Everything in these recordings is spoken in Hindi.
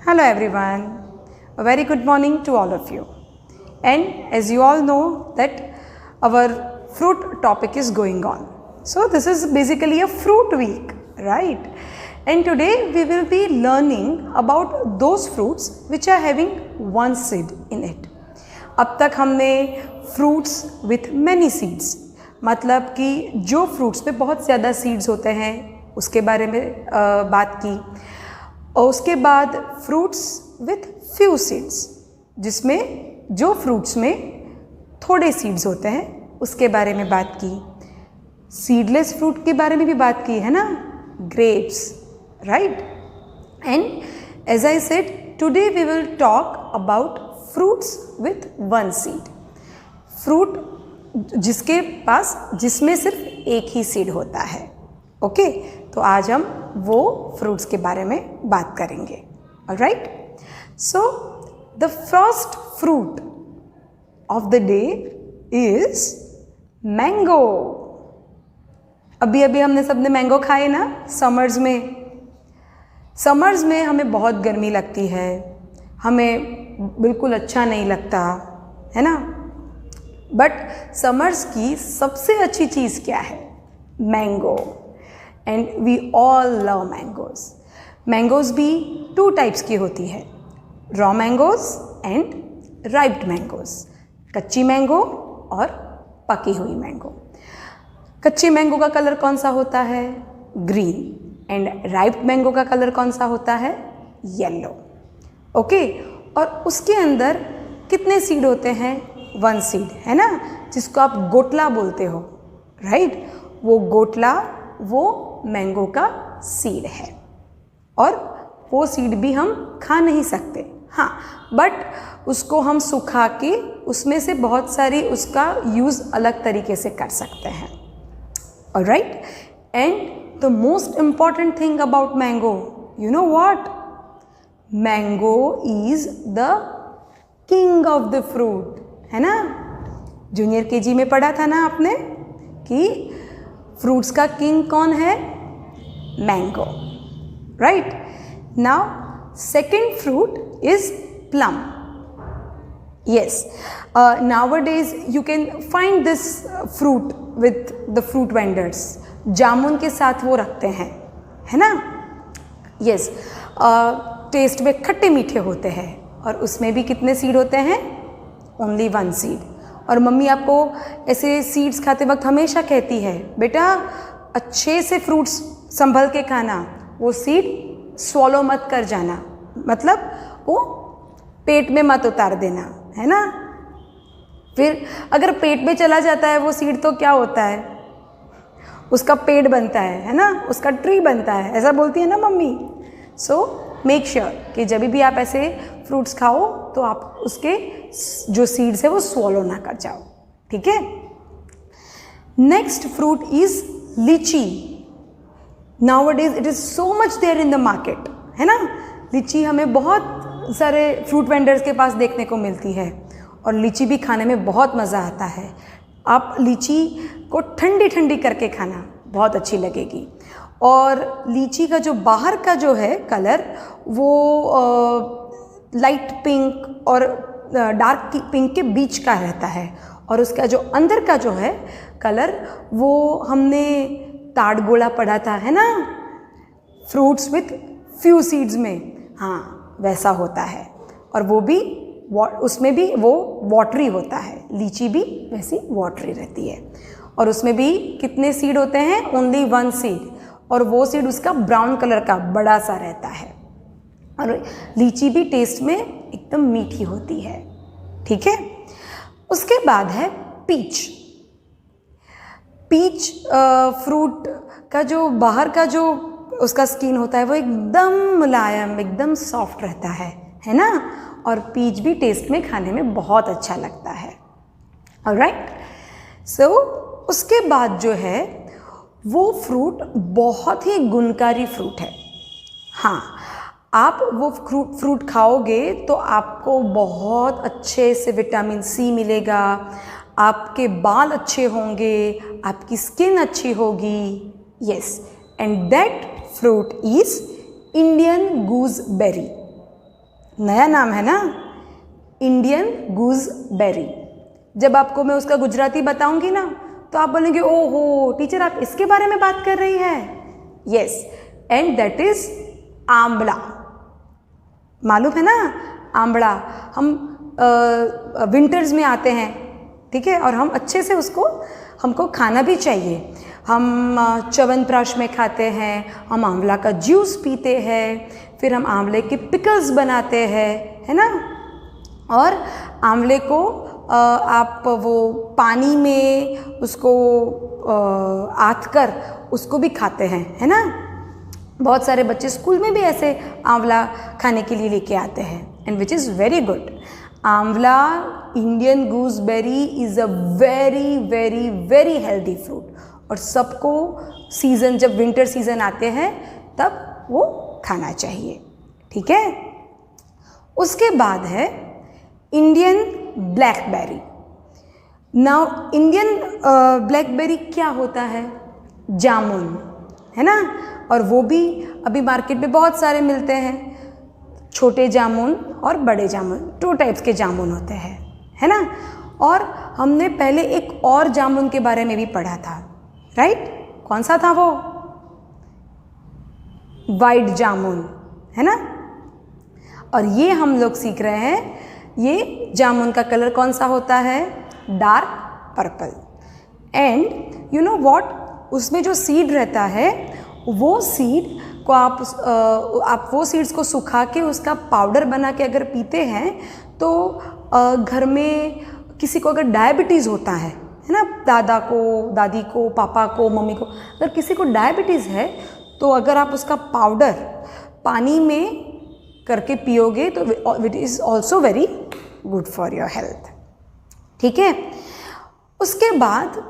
Hello everyone, a very good morning to all of you. And as you all know that our fruit topic is going on. So this is basically a fruit week, right? And today we will be learning about those fruits which are having one seed in it. अब तक हमने fruits with many seeds, मतलब कि जो fruits में बहुत ज़्यादा seeds होते हैं उसके बारे में बात की, और उसके बाद फ्रूट्स विथ फ्यू सीड्स, जिसमें जो फ्रूट्स में थोड़े सीड्स होते हैं उसके बारे में बात की. सीडलेस फ्रूट के बारे में भी बात की है ना, grapes, right. And as I said, today we will talk about fruits with one seed. Fruit जिसमें सिर्फ एक ही सीड होता है. ओके, तो आज हम वो फ्रूट्स के बारे में बात करेंगे. Alright, so the first fruit of the day is mango. अभी हमने सबने मैंगो खाए ना समर्स में. समर्स में हमें बहुत गर्मी लगती है, हमें बिल्कुल अच्छा नहीं लगता है ना. बट समर्स की सबसे अच्छी चीज़ क्या है? Mango. And we all love mangoes. Mangoes भी टू टाइप्स की होती है, raw mangoes and riped mangoes. कच्ची मैंगो और पकी हुई मैंगो. कच्ची मैंगो का कलर कौन सा होता है? ग्रीन. एंड राइप्ड मैंगो का कलर कौन सा होता है? येलो. ओके, और उसके अंदर कितने सीड होते हैं? वन सीड, है ना, जिसको आप गोटला बोलते हो, राइट. वो गोटला वो मैंगो का सीड है, और वो सीड भी हम खा नहीं सकते, हाँ, बट उसको हम सुखा के उसमें से बहुत सारी उसका यूज़ अलग तरीके से कर सकते हैं. Alright, and the most important thing about mango, you know what? Mango is the king of the fruit, है ना. जूनियर केजी में पढ़ा था ना आपने कि फ्रूट्स का किंग कौन है? Mango, right. Now second fruit is plum. Yes, nowadays you can find this fruit with the fruit vendors. जामुन के साथ वो रखते हैं, है ना. यस, टेस्ट में खट्टे मीठे होते हैं, और उसमें भी कितने सीड होते हैं? Only one seed. और मम्मी आपको ऐसे सीड्स खाते वक्त हमेशा कहती है, बेटा अच्छे से फ्रूट्स संभल के खाना, वो सीड स्वॉलो मत कर जाना, मतलब वो पेट में मत उतार देना, है ना. फिर अगर पेट में चला जाता है वो सीड तो क्या होता है? उसका पेड़ बनता है ना, उसका ट्री बनता है, ऐसा बोलती है ना मम्मी. सो मेक श्योर कि जब भी आप ऐसे फ्रूट्स खाओ तो आप उसके जो सीड्स है वो स्वॉलो ना कर जाओ, ठीक है. Next fruit is litchi. Nowadays it is so much there in the market, है ना. लीची हमें बहुत सारे फ्रूट वेंडर्स के पास देखने को मिलती है, और लीची भी खाने में बहुत मज़ा आता है. आप लीची को ठंडी ठंडी करके खाना बहुत अच्छी लगेगी. और लीची का जो बाहर का जो है कलर, वो लाइट पिंक और डार्क पिंक के बीच का रहता है, और उसका जो अंदर का जो है कलर, वो हमने ताड़गोला पढ़ा था, है ना, फ्रूट्स विथ फ्यू सीड्स में, हाँ, वैसा होता है. और वो भी उसमें भी वो वाटरी होता है. लीची भी वैसी वाटरी रहती है, और उसमें भी कितने सीड होते हैं? Only one seed. और वो सीड उसका ब्राउन कलर का बड़ा सा रहता है. और लीची भी टेस्ट में एकदम मीठी होती है, ठीक है. उसके बाद है पीच. पीच फ्रूट का जो बाहर का जो उसका स्किन होता है वो एकदम मुलायम, एकदम सॉफ्ट रहता है ना. और पीच भी टेस्ट में खाने में बहुत अच्छा लगता है. ऑलराइट, सो उसके बाद जो है वो फ्रूट बहुत ही गुणकारी फ्रूट है. हाँ, आप वो फ्रूट खाओगे तो आपको बहुत अच्छे से विटामिन सी मिलेगा, आपके बाल अच्छे होंगे, आपकी स्किन अच्छी होगी. Yes, and that fruit is Indian gooseberry. नया नाम है ना, इंडियन गूसबेरी। जब आपको मैं उसका गुजराती बताऊंगी ना तो आप बोलेंगे ओहो टीचर आप इसके बारे में बात कर रही है। यस, एंड दैट इज आंवला। मालूम है ना आंवला, हम विंटर्स में आते हैं, ठीक है, और हम अच्छे से उसको हमको खाना भी चाहिए। हम च्यवनप्राश में खाते हैं, हम आंवला का जूस पीते हैं, फिर हम आंवले के पिकल्स बनाते हैं, है ना। और आंवले को आप वो पानी में उसको आथ कर उसको भी खाते हैं, है ना। बहुत सारे बच्चे स्कूल में भी ऐसे आंवला खाने के लिए लेके आते हैं, and which is very good. Amla, Indian gooseberry is a very very very healthy fruit, और सबको सीज़न, जब विंटर सीज़न आते हैं तब वो खाना चाहिए, ठीक है। उसके बाद है Indian blackberry. Now Indian blackberry क्या होता है? जामुन, है ना, और वो भी अभी मार्केट में बहुत सारे मिलते हैं। छोटे जामुन और बड़े जामुन, 2 टाइप्स के जामुन होते हैं, है ना। और हमने पहले एक और जामुन के बारे में भी पढ़ा था, राइट? कौन सा था वो? वाइट जामुन, है ना। और ये हम लोग सीख रहे हैं, ये जामुन का कलर कौन सा होता है? Dark purple. And you know what, उसमें जो सीड रहता है वो सीड को आप वो सीड्स को सुखा के उसका पाउडर बना के अगर पीते हैं तो घर में किसी को अगर डायबिटीज़ होता है ना, दादा को, दादी को, पापा को, मम्मी को, अगर किसी को डायबिटीज़ है तो अगर आप उसका पाउडर पानी में करके पियोगे तो it is also very good for your health, ठीक है। उसके बाद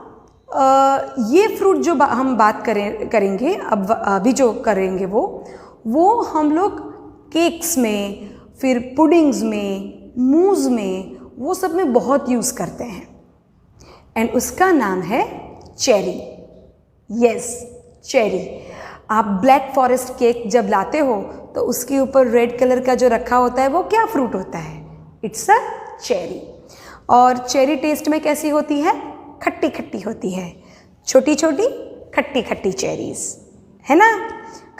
ये फ्रूट जो हम बात करेंगे अब अभी जो करेंगे वो हम लोग केक्स में, फिर पुडिंग्स में, मूज़ में, वो सब में बहुत यूज़ करते हैं, एंड उसका नाम है चेरी। Yes, cherry. आप ब्लैक फॉरेस्ट केक जब लाते हो तो उसके ऊपर रेड कलर का जो रखा होता है वो क्या फ्रूट होता है? It's a cherry. और चेरी टेस्ट में कैसी होती है? खट्टी खट्टी होती है, छोटी छोटी खट्टी खट्टी चेरीज़, है ना।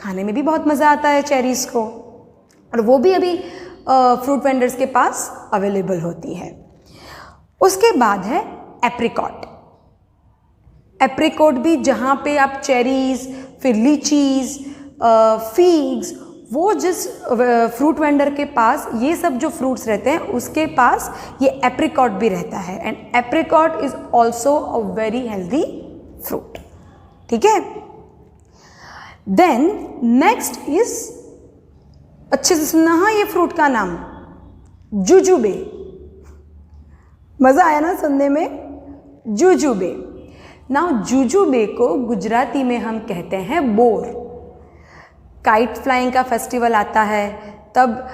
खाने में भी बहुत मज़ा आता है चेरीज़ को, और वो भी अभी फ्रूट वेंडर्स के पास अवेलेबल होती है। उसके बाद है एप्रिकॉट। एप्रिकॉट भी जहाँ पे आप चेरीज़, फिर लीचीज़, फिग्स, वो जिस फ्रूट वेंडर के पास ये सब जो फ्रूट्स रहते हैं उसके पास ये एप्रिकॉट भी रहता है, and apricot is also a very healthy fruit, ठीक है। देन नेक्स्ट इज, अच्छे से सुनना हाँ ये फ्रूट का नाम, जुजुबे। मज़ा आया ना सुनने में? जुजुबे। नाउ जुजुबे को गुजराती में हम कहते हैं बोर। काइट फ्लाइंग का फेस्टिवल आता है तब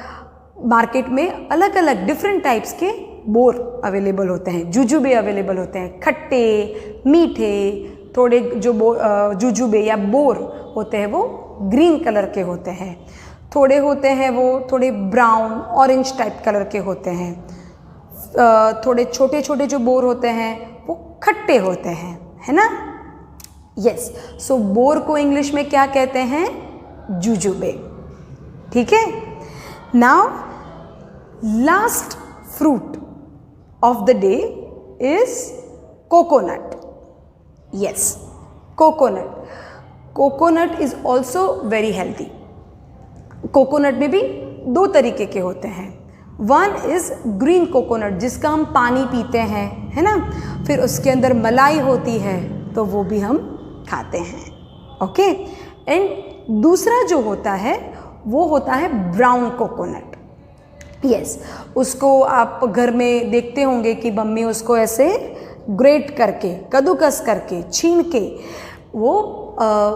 मार्केट में अलग अलग डिफरेंट टाइप्स के बोर अवेलेबल होते हैं, जुजुबे अवेलेबल होते हैं, खट्टे, मीठे। थोड़े जो जुजुबे या बोर होते हैं वो ग्रीन कलर के होते हैं, थोड़े होते हैं वो थोड़े ब्राउन ऑरेंज टाइप कलर के होते हैं, थोड़े छोटे छोटे जो बोर होते हैं वो खट्टे होते हैं, है ना। यस, सो बोर को इंग्लिश में क्या कहते हैं? जुजुबे, ठीक है। Now last fruit of the day is coconut. Yes, coconut. Coconut is also very healthy. Coconut में भी 2 तरीके के होते हैं। वन इज ग्रीन कोकोनट जिसका हम पानी पीते हैं, है ना, फिर उसके अंदर मलाई होती है तो वो भी हम खाते हैं, ओके। एंड दूसरा जो होता है वो होता है ब्राउन कोकोनट। यस, उसको आप घर में देखते होंगे कि मम्मी उसको ऐसे ग्रेट करके, कद्दूकस करके, छीन के वो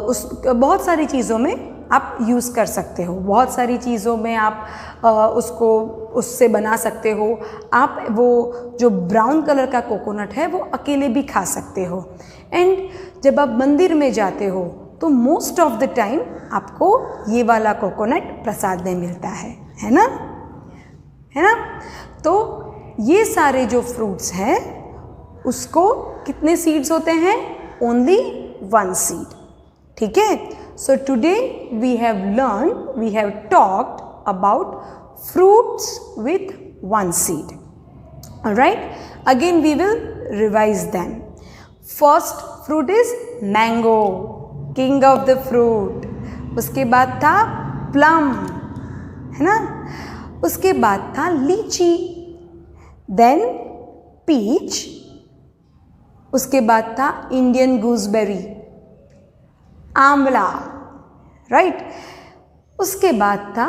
उस बहुत सारी चीज़ों में आप यूज़ कर सकते हो, बहुत सारी चीज़ों में आप उसको उससे बना सकते हो। आप वो जो ब्राउन कलर का कोकोनट है वो अकेले भी खा सकते हो, एंड जब आप मंदिर में जाते हो तो मोस्ट ऑफ द टाइम आपको ये वाला कोकोनट प्रसाद में मिलता है ना। है ना। तो ये सारे जो फ्रूट्स हैं उसको कितने सीड्स होते हैं? ओनली 1 सीड, ठीक है। So today we have talked about fruits with 1 seed. Alright, again we will revise them. First fruit is mango, king of the fruit. उसके बाद था plum, है ना। उसके बाद था लीची, then peach. उसके बाद था इंडियन गूसबेरी, आंवला, राइट। उसके बाद था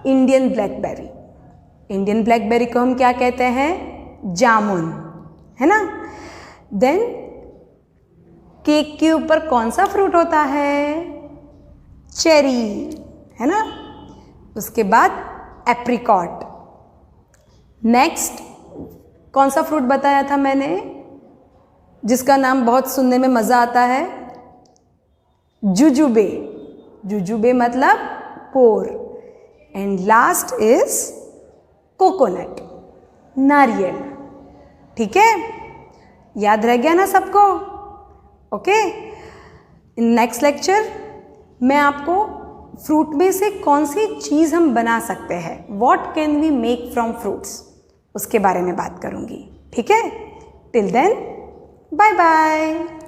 इंडियन ब्लैकबेरी। इंडियन ब्लैकबेरी को हम क्या कहते हैं? जामुन, है ना। देन केक के ऊपर कौन सा फ्रूट होता है? चेरी, है ना। उसके बाद एप्रिकॉट। नेक्स्ट कौन सा फ्रूट बताया था मैंने जिसका नाम बहुत सुनने में मज़ा आता है? जुजुबे। जुजुबे मतलब पोर। एंड लास्ट इज कोकोनट, नारियल, ठीक है। याद रह गया ना सबको? ओके। इन नेक्स्ट लेक्चर मैं आपको फ्रूट में से कौन सी चीज़ हम बना सकते हैं, what can we make from fruits, उसके बारे में बात करूंगी, ठीक है। Till then bye bye.